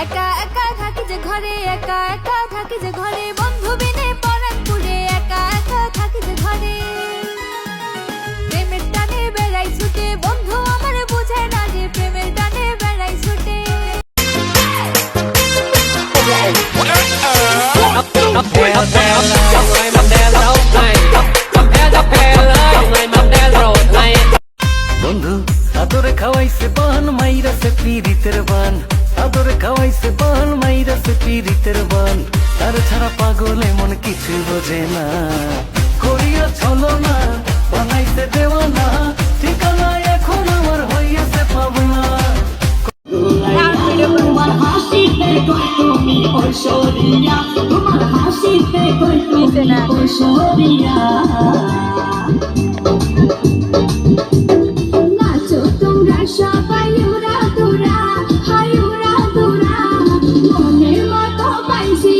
একা একা থাকি যে ঘরে, একা একা থাকি যে ঘরে, বন্ধু বিনে পরাণ পুরে, একা একা থাকি যে ঘরে। প্রেমের টানে বেড়াই ছুটে, বন্ধু আমার বুঝে না যে প্রেমের টানে বেড়াই ছুটে। বন্ধু আদরে খাওয়াইছে পান মাইরাছে পিরিতের বান, আদরে খাওয়াইছে পান মাইরাছে পিরিতের বান, তার ছাড়া পাগল এমন কিছু বোঝে না। করিয়া চলো না বানাইতে দেও না, ঠিকানা এখন আমার হইয়াছে পাবনা। তোমার হাসিতে কই তুমি ঐশ্বরিয়া, তোমার হাসিতে কই তুমি ঐশ্বরিয়া। নাচো তোমরা সবাই উড়া দুরা, হাই উড়া দুরা, মনের মতো পাইছি।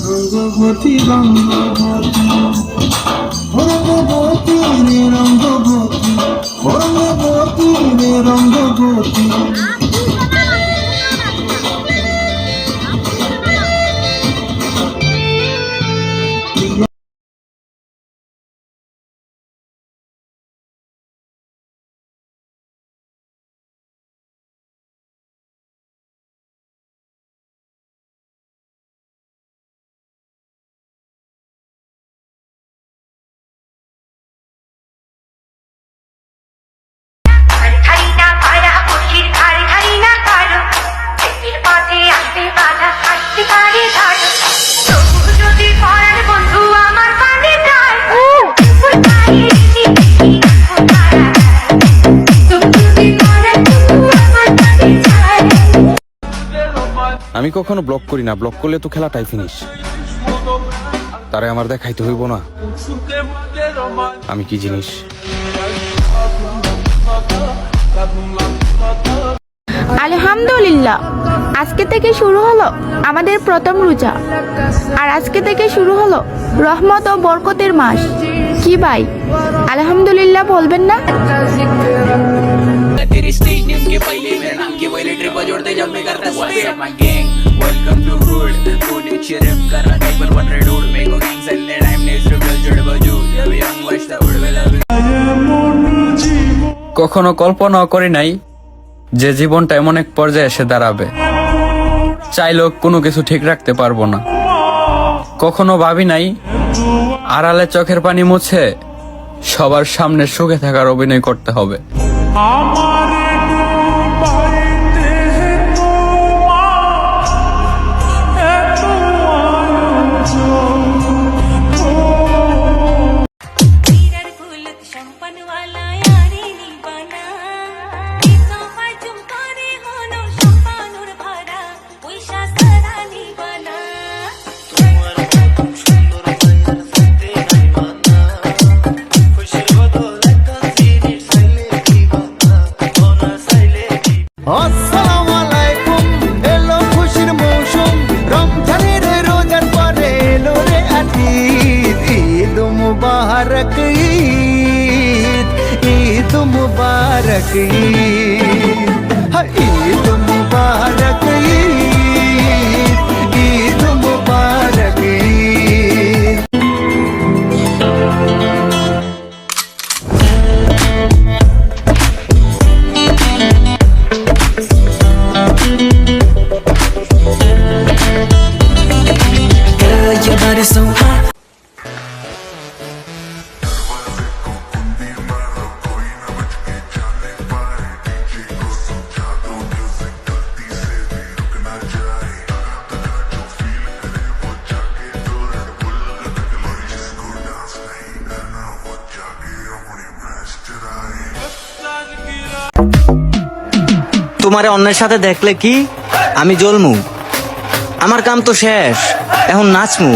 রঙ্গবতী রঙ্গবতী রে রঙ্গবতী, রঙ্গবতী রে রঙ্গবতী। আমি কখনো ব্লক করি না, ব্লক করলে তো খেলাটাই ফিনিশ। তারে আমার দেখাইতে হইব না আমি কি জিনিস। আলহামদুলিল্লাহ, আজকে থেকে শুরু হলো আমাদের প্রথম রোজা, আর আজকে থেকে শুরু হলো রহমত ও বরকতের মাস। কি ভাই আলহামদুলিল্লাহ বলবেন না? तेरी स्टेज नेम के पहले मेरे नाम के पहले ट्रिप जोड़ते जब मैं करता स्पेड my gang welcome to hood पूरे चिरम कर रहा है पर 100 रोड में को गैंग सेल टाइम ने स्ट्रगल जोड़ बजू जब यंग वाच द उड़ वेला। কখনো কল্পনাও করি নাই যে জীবনটা এমন এক পর্যায়ে এসে দাঁড়াবে, চাইলেও কোনো কিছু ঠিক রাখতে পারবো না। কখনো ভাবি নাই আড়ালে চোখের পানি মুছে সবার সামনে সুখে থাকার অভিনয় করতে হবে। আসসালামু আলাইকুম, এলো খুশির মৌসুম, রমজানের রোজার পরে এলো রে ঈদ। ঈদ মুবারক ঈদ, ঈদ মুবারক ঈদ, ঈদ মুবারক ঈদ, ঈদ মুবারক ঈদ। তোমারে অন্যের সাথে দেখলে কি আমি জ্বলমু, আমার কাম তো শেষ, এখন নাচমু।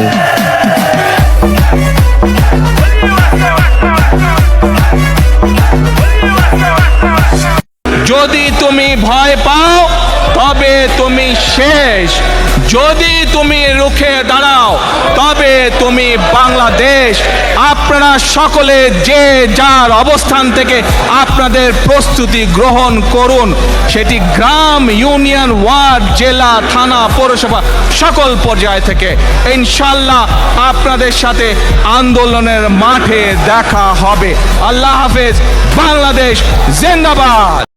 যদি তুমি ভয় পাও তবে তুমি শেষ, যদি তুমি রুখে দাঁড়াও তবে তুমি বাংলাদেশ। আপনারা সকলে যে যার অবস্থান থেকে আপনাদের প্রস্তুতি গ্রহণ করুন, সেটি গ্রাম, ইউনিয়ন, ওয়ার্ড, জেলা, থানা, পৌরসভা সকল পর্যায় থেকে। ইনশাল্লাহ আপনাদের সাথে আন্দোলনের মাঠে দেখা হবে। আল্লাহ হাফেজ। বাংলাদেশ জিন্দাবাদ।